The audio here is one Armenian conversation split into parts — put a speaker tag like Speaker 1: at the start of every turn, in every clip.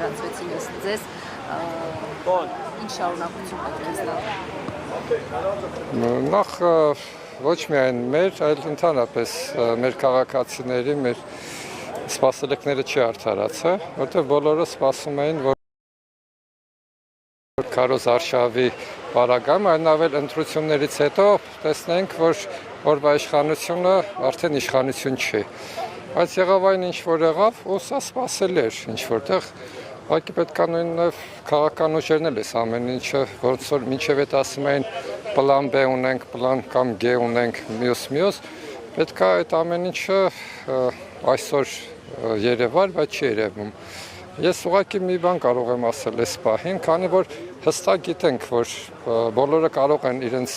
Speaker 1: տարածվեցին ըստ ձեզ, ինչ շարունակություն պետք է ստանա։
Speaker 2: Նախ ոչ միայն մեր, այլ ընդհանրապես մեր քաղաքացիների, մեր սպասելիքները չի արդարացա, որտեղ բոլորը սպասում էին, որ Քարոզ Արշավի պարագայում, այնուհետև ընտրություններից հետո տեսնենք, որ օրվա իշխանությունը արդեն իշխանություն չի։ Բայց եղավ այն ինչ որ եղավ, ու սա սպասելի էր ինչ որտեղ, ուղղակի պետք է նույն քաղաքական ուժերն էլ էս ամեն ինչը, ոնց որ մինչև այդ ասում էին պլան B ունենք, պլան կամ G ունենք, մյուս, պետք է այդ ամեն ինչը այսօր երևար, բայց չի երևում։ Ես ուղղակի մի բան կարող եմ ասել այս պահին, քանի որ հստակ գիտենք, որ բոլորը կարող են իրենց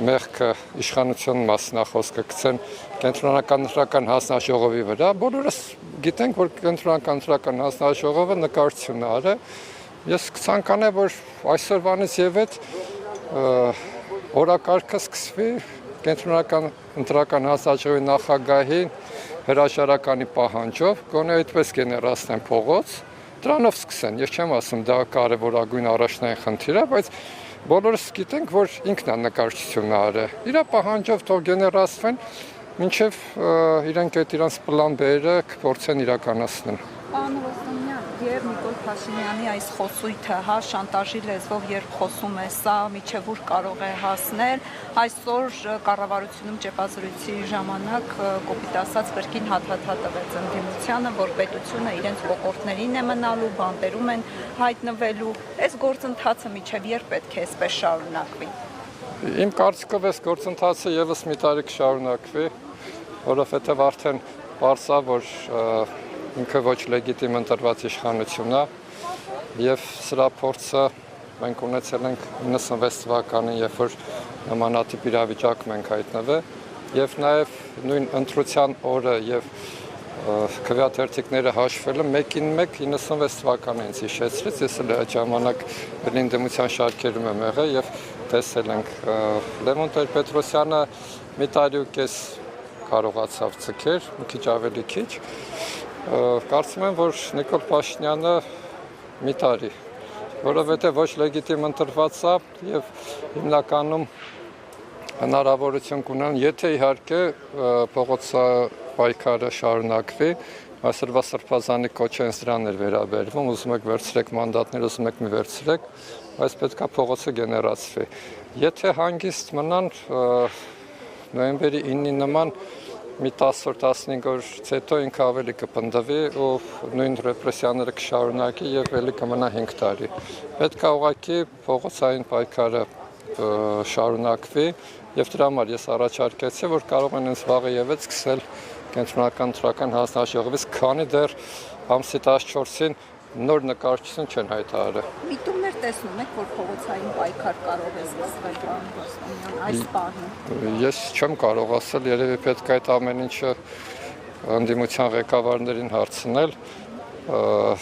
Speaker 2: մեղքը իշխանություն մասնախոսքը գցեն կենտրոնական ընտրական հանձնաժողովի վրա, բոլորս գիտենք, որ կենտրոնական ընտրական հանձնաժողովը նկարչություն արը, ես կցանկանամ, որ այսօրվանից եւ այդ օրակարգը սկսվի կենտրոնական ընտրական հանձնաժողովի նախագահին հրաժարականի պահանջով, գոնե այդպես գեներացնեն փողոց, դրանով սկսեն, ես չեմ ասում դա կարևորագույն առաջնային խնդիր է, բայց բոլորս գիտենք, որ ինքն է նկարչությունը արը, իր պահանջով թող գեներացվեն, մինչև իրենք այդ իրանց պլան B-ը կփորձեն իրականացնել։
Speaker 1: Պարոն Ռոստոմյան, եւ Նիկոլ Փաշինյանի այս խոսույթը, շանտաժի լեզվով երբ խոսում է, սա միջև ուր կարող է հասնել, այսօր կառավարությունում ճեպազրույցի ժամանակ կոպիտ ասած կրկին հաթաթատվեց ընդդիմությանը, որ պետությունը իրենց կողորտներին է մնալու, բանտերում են հայտնվելու, այս գործընթացը միջև երբ պետք է այսպես շարունակվի։
Speaker 2: Իմ կարծիքով այս գործընթացը եւս մի տարի կշարունակվի, որովհետեւ արդեն պարզ է, որ ինքը ոչ լեգիտիմ ընտրված իշխանություն է եւ սրա փորձը մենք ունեցել ենք 96 թվականին, երբ որ նմանատիպ իրավիճակում ենք հայտնվել եւ նաեւ նույն ընտրության օրը եւ քվեաթերթիկները հաշվելը 1-1 96 թվականին ինձ հիշեցրեց, ես էլ այդ ժամանակ ընդդիմության շարքերում եմ եղել եւ տեսել ենք Լևոն Տեր-Պետրոսյանը մի տարի ու կես կարողացավ ցկեր, մի քիչ ավելի քիչ։ Կարծում եմ, որ Նիկոլ Փաշինյանը մի տարի, որովհետև ոչ լեգիտիմ ընտրված է եւ հիմնականում հնարավորություն կունեն, եթե իհարկե փողոցապայքարը շարունակվի, այսօրվա սրբազանի կոչենց դրան էր վերաբերվում, ուզում եք վերցրեք մանդատներ, ուզում եք մի վերցրեք, բայց պետք է փողոցը գեներացվի։ Եթե հանգիստ մնան նոյեմբերի 9-ի նման մի 10-15 օրից հետո ինքը ավելի կպնդվի ու նույն ռեպրեսիաները կշարունակի եւ ելի կմնա 5 տարի։ Պետք է ուղղակի փողոցային պայքարը շարունակվի եւ դրա համար ես առաջարկեցի, որ կարող են հենց վաղը եւս սկսել կենտրոնական ընտրական հանձնաժողովից, քանի դեռ ամսի 14-ին նոր նկարչություն չեն հայտարարել։
Speaker 1: Միտումներ տեսնում եք, որ փողոցային պայքար կարող է սկսվել, պարոն Ռոստոմյան, այս պահին։
Speaker 2: Ես չեմ կարող ասել, երևի պետք է այդ ամեն ինչը ընդդիմության ղեկավարներին հարցնել,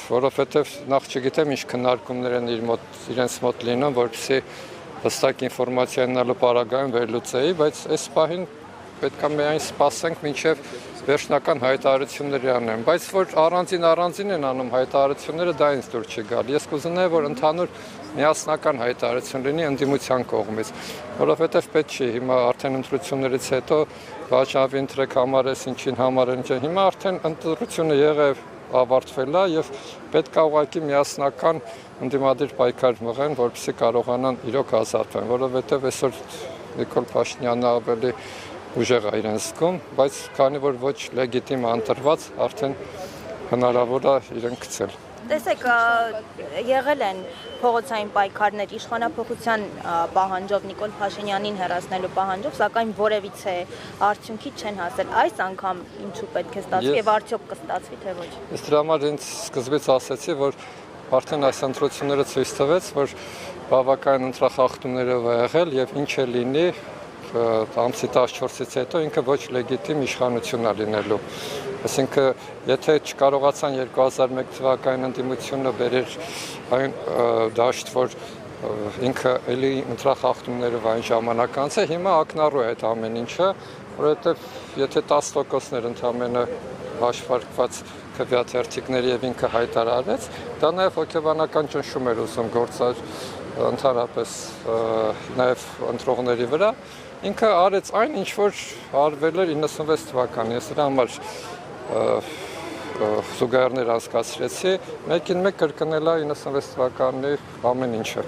Speaker 2: որովհետև նախ չգիտեմ ինչ քննարկումներ են իրենց մոտ լինում, որպեսզի հստակ ինֆորմացիա ունենալու պարագայում վերլուծեի, բայց այս պահին պետք է միայն սպասենք մինչև վերջնական հայտարարություններ անեն, բայց որ առանձին են անում հայտարարությունները, դա ինձ դուր չի գալ։ Ես կուզենայի, որ ընդհանուր միասնական հայտարարություն լինի ընդդիմության կողմից, որովհետև պետք չի հիմա արդեն ընտրություններից հետո վաճառի ընտրեք համար էս ինչին համար են, հիմա արդեն ընտրությունը եղավ ավարտվել է եւ պետք է ուղղակի միասնական ընդդիմադիր պայքար մղեն, որպեսզի կարողանան իրոք ազատվեն, որովհետև այսօր Նիկոլ Փաշինյանը ավելի ուժեղ է իրեն զգում, բայց քանի որ ոչ լեգիտիմ ընտրված, արդեն հնարավոր է իրեն գցել։
Speaker 3: Տեսեք, եղել են փողոցային պայքարներ իշխանափոխության պահանջով Նիկոլ Փաշինյանին հեռացնելու պահանջով, սակայն որևիցե արդյունքի չեն հասել։ Այս անգամ ինչու պետք է ստացվի եւ արդյոք կստացվի թե ոչ։
Speaker 2: Ես դրա համար ինձ սկզբից ասացի, որ արդեն այս ընտրությունները ցույց տվեց, որ բավական ընտրախախտումներ եղել եւ ինչ է լինի ամսի 14-ից հետո ինքը ոչ լեգիտիմ իշխանություն է լինելու։ Այսինքն, եթե չկարողացան 2001 թվականին ընդդիմությունը բերեր այն դաշտ, որ ինքը էլի ընտրախախտումներով այն ժամանակ անց է, հիմա ակնառու է այդ ամեն ինչը, որովհետև եթե 10%-ներ ընդամենը հաշվարկված քվեաթերթիկների եւ ինքը հայտարարեց, դա նաեւ հոգեբանական ճնշում էր ուզում գործար ընդհանրապես նաեւ ընտրողների վրա։ Ինքը արեց այն, ինչ որ արվել էր 96 թվականին։ Ես դրա համար զուգահեռներ անցկացրեցի, մեկին մեկ կրկնել է 96 թվականի ամեն ինչը։